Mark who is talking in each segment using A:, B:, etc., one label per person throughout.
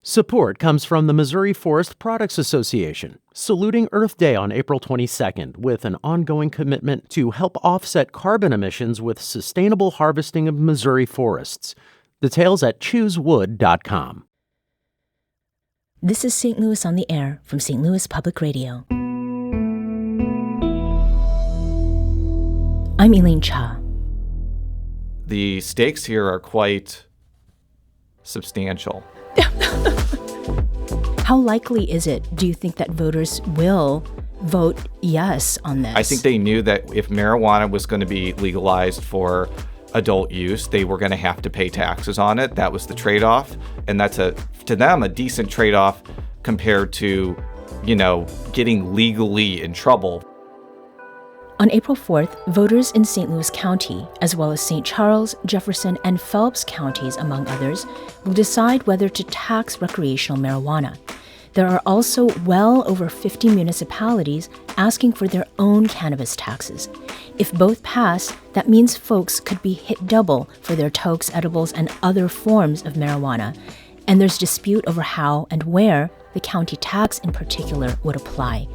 A: Support comes from the Missouri Forest Products Association, saluting Earth Day on April 22nd with an ongoing commitment to help offset carbon emissions with sustainable harvesting of Missouri forests. Details at choosewood.com.
B: This is St. Louis on the Air from St. Louis Public Radio. I'm Elaine Cha.
C: The stakes here are quite substantial.
B: How likely is it, do you think, that voters will vote yes on this?
C: I think they knew that if marijuana was going to be legalized for adult use, they were going to have to pay taxes on it. That was the trade-off. And that's, to them, a decent trade-off compared to, getting legally in trouble.
B: On April 4th, voters in St. Louis County, as well as St. Charles, Jefferson, and Phelps counties, among others, will decide whether to tax recreational marijuana. There are also well over 50 municipalities asking for their own cannabis taxes. If both pass, that means folks could be hit double for their tokes, edibles, and other forms of marijuana. And there's dispute over how and where the county tax in particular would apply.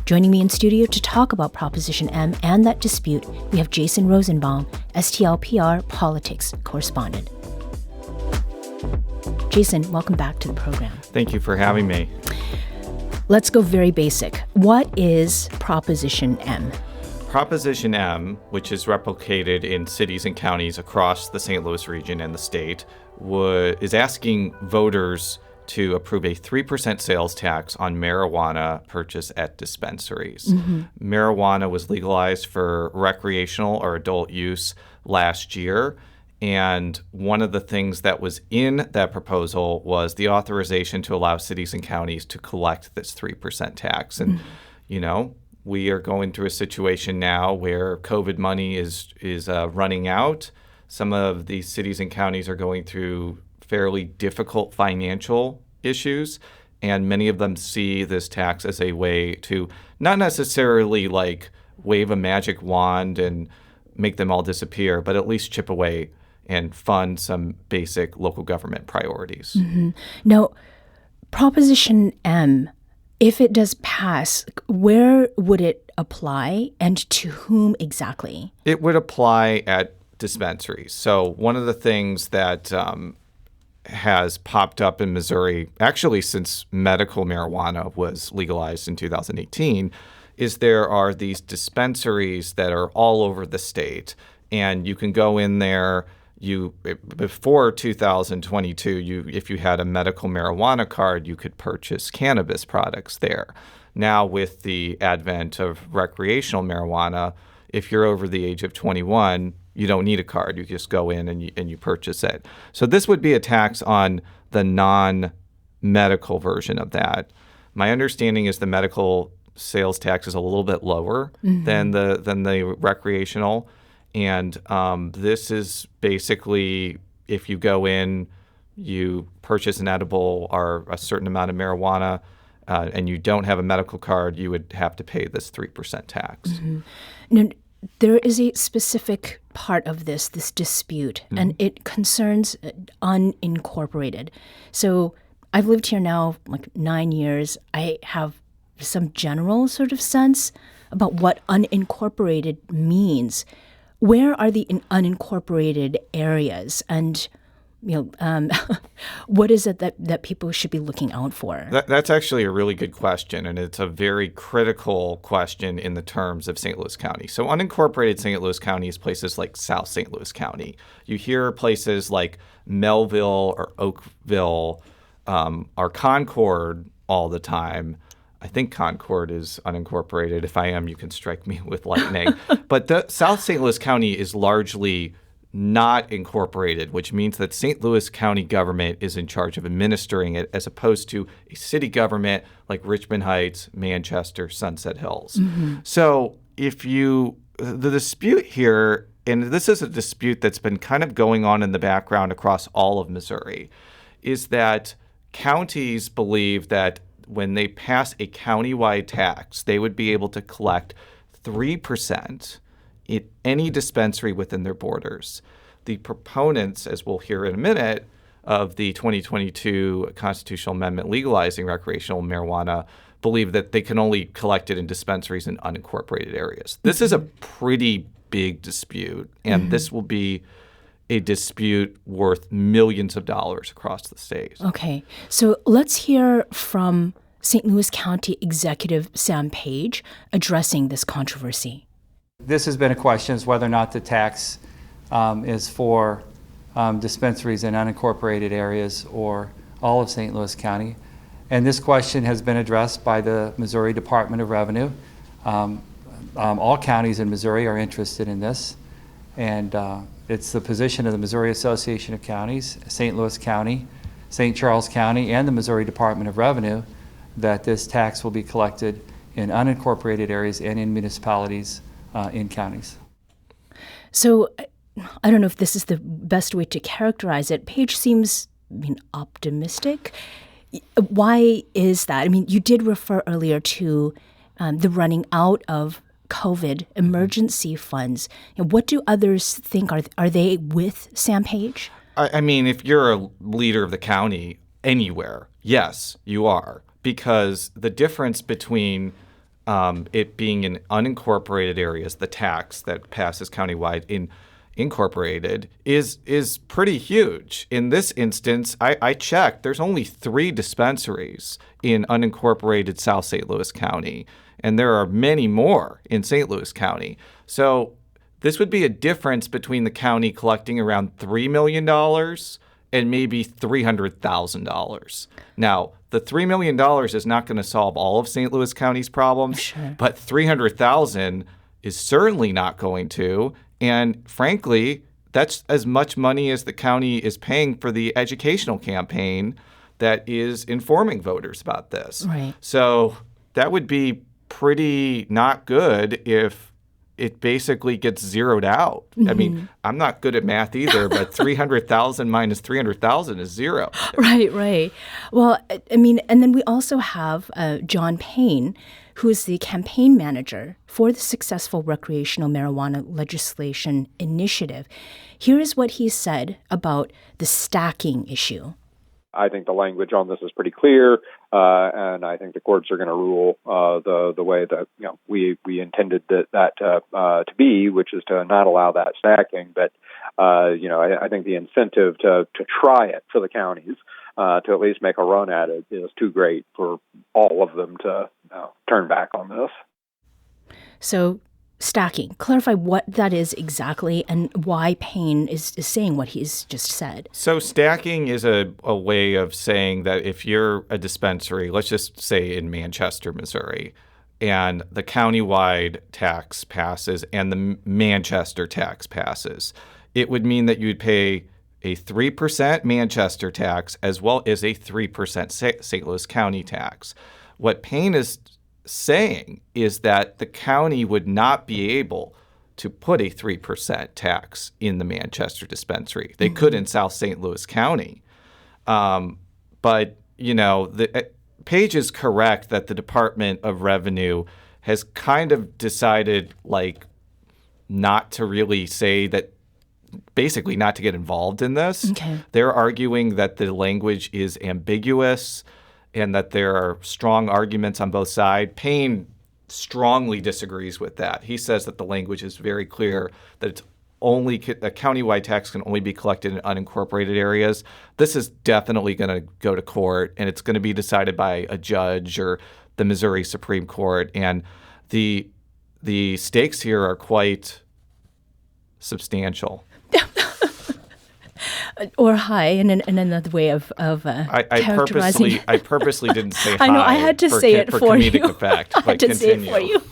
B: Joining me in studio to talk about Proposition M and that dispute, we have Jason Rosenbaum, STLPR politics correspondent. Jason, welcome back to the program.
C: Thank you for having me.
B: Let's go very basic. What is Proposition M?
C: Proposition M, which is replicated in cities and counties across the St. Louis region and the state, is asking voters to approve a 3% sales tax on marijuana purchased at dispensaries. Mm-hmm. Marijuana was legalized for recreational or adult use last year. And one of the things that was in that proposal was the authorization to allow cities and counties to collect this 3% tax. And, we are going through a situation now where COVID money is running out. Some of these cities and counties are going through fairly difficult financial issues, and many of them see this tax as a way to not necessarily wave a magic wand and make them all disappear, but at least chip away and fund some basic local government priorities.
B: Mm-hmm. Now, Proposition M, if it does pass, where would it apply and to whom exactly?
C: It would apply at dispensaries. So one of the things that has popped up in Missouri, actually since medical marijuana was legalized in 2018, is there are these dispensaries that are all over the state. And you can go in there. Before 2022, if you had a medical marijuana card, you could purchase cannabis products there. Now, with the advent of recreational marijuana, if you're over the age of 21, you don't need a card. You just go in and you purchase it. So this would be a tax on the non-medical version of that. My understanding is the medical sales tax is a little bit lower than the recreational. And this is basically if you go in, you purchase an edible or a certain amount of marijuana, and you don't have a medical card, you would have to pay this 3% tax.
B: Mm-hmm. Now, there is a specific part of this dispute, and it concerns unincorporated. So I've lived here now 9 years. I have some general sort of sense about what unincorporated means. Where are the unincorporated areas, and what is it that people should be looking out for?
C: That's actually a really good question, and it's a very critical question in the terms of St. Louis County. So unincorporated St. Louis County is places like South St. Louis County. You hear places like Melville or Oakville or Concord all the time. I think Concord is unincorporated. If I am, you can strike me with lightning. But South St. Louis County is largely not incorporated, which means that St. Louis County government is in charge of administering it as opposed to a city government like Richmond Heights, Manchester, Sunset Hills. Mm-hmm. So the dispute here, and this is a dispute that's been kind of going on in the background across all of Missouri, is that counties believe that when they pass a countywide tax, they would be able to collect 3% in any dispensary within their borders. The proponents, as we'll hear in a minute, of the 2022 constitutional amendment legalizing recreational marijuana believe that they can only collect it in dispensaries in unincorporated areas. This is a pretty big dispute, and this will be a dispute worth millions of dollars across the state.
B: Okay, so let's hear from St. Louis County Executive Sam Page addressing this controversy.
D: This has been a question as whether or not the tax is for dispensaries in unincorporated areas or all of St. Louis County. And this question has been addressed by the Missouri Department of Revenue. All counties in Missouri are interested in this. And it's the position of the Missouri Association of Counties, St. Louis County, St. Charles County, and the Missouri Department of Revenue that this tax will be collected in unincorporated areas and in municipalities in counties.
B: So I don't know if this is the best way to characterize it. Page seems optimistic. Why is that? I mean, you did refer earlier to the running out of COVID emergency funds. What do others think? Are they with Sam Page?
C: I mean, if you're a leader of the county anywhere, yes, you are. Because the difference between it being in unincorporated areas, the tax that passes countywide, in incorporated is pretty huge. In this instance, I checked, there's only 3 dispensaries in unincorporated South St. Louis County, and there are many more in St. Louis County. So this would be a difference between the county collecting around $3 million and maybe $300,000. Now, the $3 million is not going to solve all of St. Louis County's problems,
B: Sure.
C: but $300,000 is certainly not going to. And frankly, that's as much money as the county is paying for the educational campaign that is informing voters about this.
B: Right.
C: So that would be pretty not good if it basically gets zeroed out. I mean, I'm not good at math either, but 300,000 minus 300,000 is zero.
B: Right. Well, I mean, and then we also have John Payne, who is the campaign manager for the successful recreational marijuana legislation initiative. Here is what he said about the stacking issue.
E: I think the language on this is pretty clear, and I think the courts are going to rule the way that we intended that to be, which is to not allow that stacking. But I think the incentive to try it for the counties, to at least make a run at it, is too great for all of them to turn back on this.
B: So stacking, clarify what that is exactly and why Payne is saying what he's just said.
C: So stacking is a way of saying that if you're a dispensary, let's just say in Manchester, Missouri, and the countywide tax passes and the Manchester tax passes, it would mean that you would pay a 3% Manchester tax as well as a 3% St. Louis County tax. What Payne is saying is that the county would not be able to put a 3% tax in the Manchester dispensary. They could in South St. Louis County. But, Page is correct that the Department of Revenue has kind of decided, not to really say that, basically not to get involved in this.
B: Okay.
C: They're arguing that the language is ambiguous and that there are strong arguments on both sides. Payne strongly disagrees with that. He says that the language is very clear, that it's only a countywide tax can only be collected in unincorporated areas. This is definitely going to go to court, and it's going to be decided by a judge or the Missouri Supreme Court. And the stakes here are quite substantial.
B: Or high, in another way of characterizing.
C: I purposely didn't say high.
B: I know, I had to say it for you.
C: comedic effect.
B: I had to say it for you.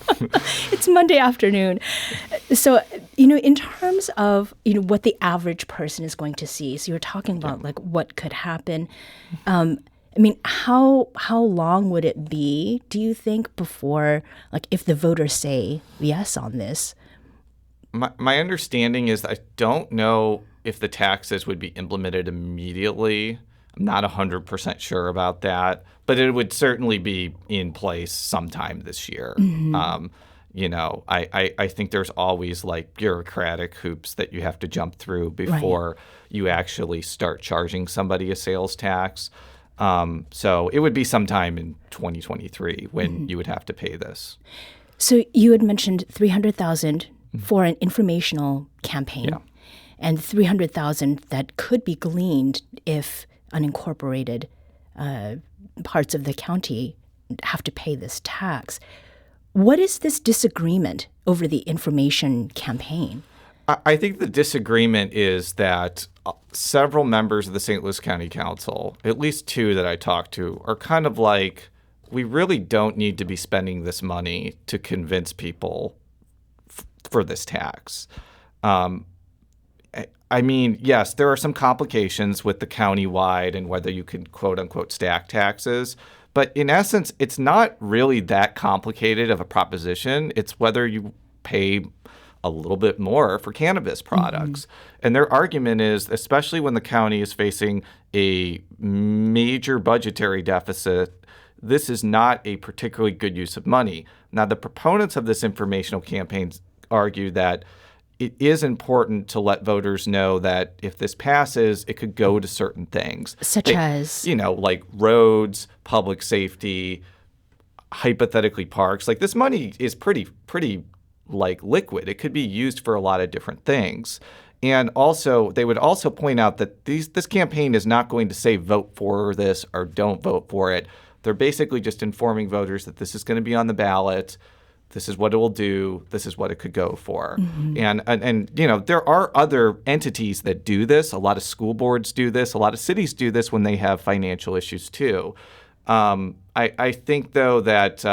B: It's Monday afternoon. So, in terms of, what the average person is going to see, so you're talking about what could happen. I mean, how long would it be, do you think, before, if the voters say yes on this?
C: My understanding is I don't know if the taxes would be implemented immediately. I'm not 100% sure about that, but it would certainly be in place sometime this year. I think there's always like bureaucratic hoops that you have to jump through before you actually start charging somebody a sales tax. So it would be sometime in 2023 when you would have to pay this.
B: So you had mentioned $300,000 for an informational campaign, and $300,000 that could be gleaned if unincorporated parts of the county have to pay this tax. What is this disagreement over the information campaign?
C: I think the disagreement is that several members of the St. Louis County Council, at least two that I talked to, are kind of like, we really don't need to be spending this money to convince people for this tax. I mean, yes, there are some complications with the county-wide and whether you can quote-unquote stack taxes. But in essence, it's not really that complicated of a proposition. It's whether you pay a little bit more for cannabis products. And their argument is, especially when the county is facing a major budgetary deficit, this is not a particularly good use of money. Now, the proponents of this informational campaign argue that it is important to let voters know that if this passes, it could go to certain things.
B: Such as?
C: Like roads, public safety, hypothetically parks. Like this money is pretty like liquid. It could be used for a lot of different things. And also, they would also point out that this campaign is not going to say vote for this or don't vote for it. They're basically just informing voters that this is going to be on the ballot. This is what it will do. This is what it could go for. And there are other entities that do this. A lot of school boards do this. A lot of cities do this when they have financial issues too. I think, though, that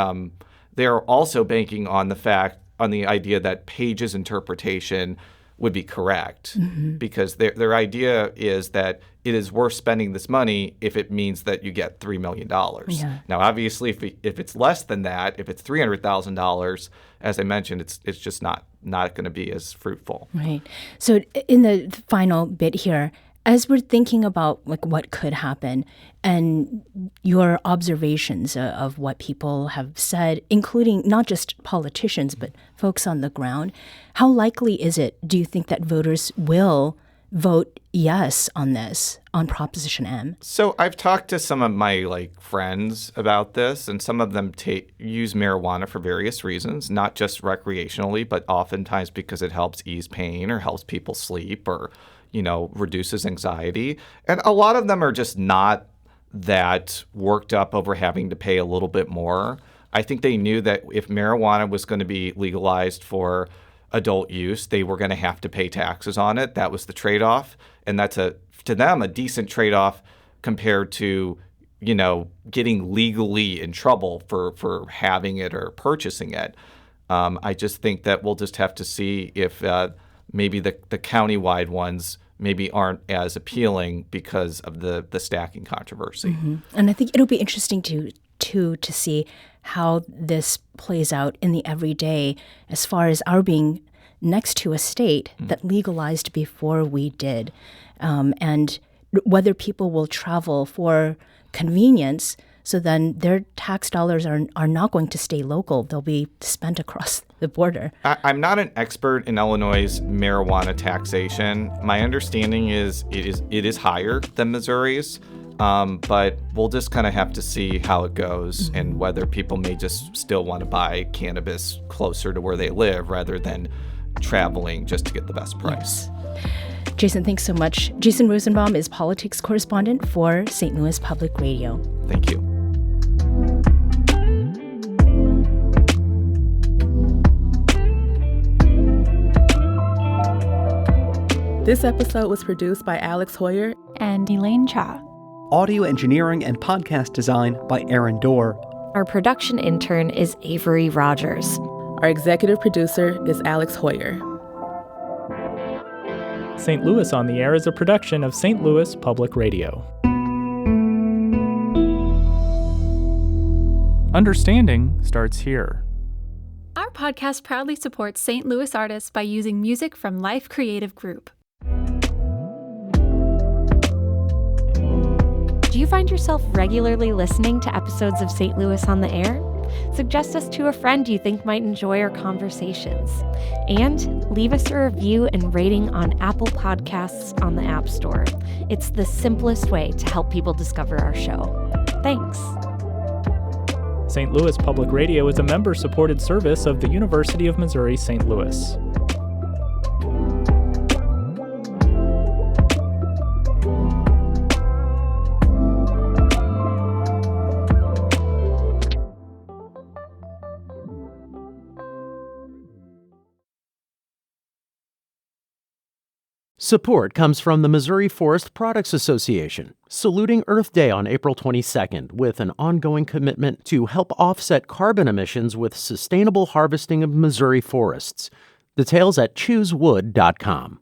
C: they're also banking on the idea that Page's interpretation would be correct, because their idea is that it is worth spending this money if it means that you get $3 million. Now, obviously, if it's less than that, if it's $300,000, as I mentioned, it's just not going to be as fruitful.
B: Right. So in the final bit here, as we're thinking about like what could happen and your observations of what people have said, including not just politicians, but folks on the ground, how likely is it, do you think, that voters will vote yes on this, on Proposition M?
C: So I've talked to some of my friends about this, and some of them use marijuana for various reasons, not just recreationally, but oftentimes because it helps ease pain or helps people sleep or reduces anxiety. And a lot of them are just not that worked up over having to pay a little bit more. I think they knew that if marijuana was going to be legalized for adult use, they were going to have to pay taxes on it. That was the trade-off. And that's to them a decent trade-off compared to, getting legally in trouble for having it or purchasing it. I just think that we'll just have to see if maybe the county-wide ones maybe aren't as appealing because of the stacking controversy.
B: And I think it'll be interesting to see how this plays out in the everyday as far as our being next to a state that legalized before we did, and whether people will travel for convenience. So then their tax dollars are not going to stay local. They'll be spent across the border.
C: I'm not an expert in Illinois' marijuana taxation. My understanding is it is higher than Missouri's, but we'll just kind of have to see how it goes and whether people may just still want to buy cannabis closer to where they live rather than traveling just to get the best price.
B: Yes. Jason, thanks so much. Jason Rosenbaum is politics correspondent for St. Louis Public Radio.
C: Thank you.
F: This episode was produced by Alex Hoyer
G: and Elaine Cha.
H: Audio engineering and podcast design by Aaron Dorr.
G: Our production intern is Avery Rogers.
F: Our executive producer is Alex Hoyer.
I: St. Louis on the Air is a production of St. Louis Public Radio. Understanding starts here.
J: Our podcast proudly supports St. Louis artists by using music from Life Creative Group.
G: Do you find yourself regularly listening to episodes of St. Louis on the Air? Suggest us to a friend you think might enjoy our conversations. And leave us a review and rating on Apple Podcasts on the App Store. It's the simplest way to help people discover our show. Thanks.
I: St. Louis Public Radio is a member-supported service of the University of Missouri St. Louis.
A: Support comes from the Missouri Forest Products Association, saluting Earth Day on April 22nd with an ongoing commitment to help offset carbon emissions with sustainable harvesting of Missouri forests. Details at choosewood.com.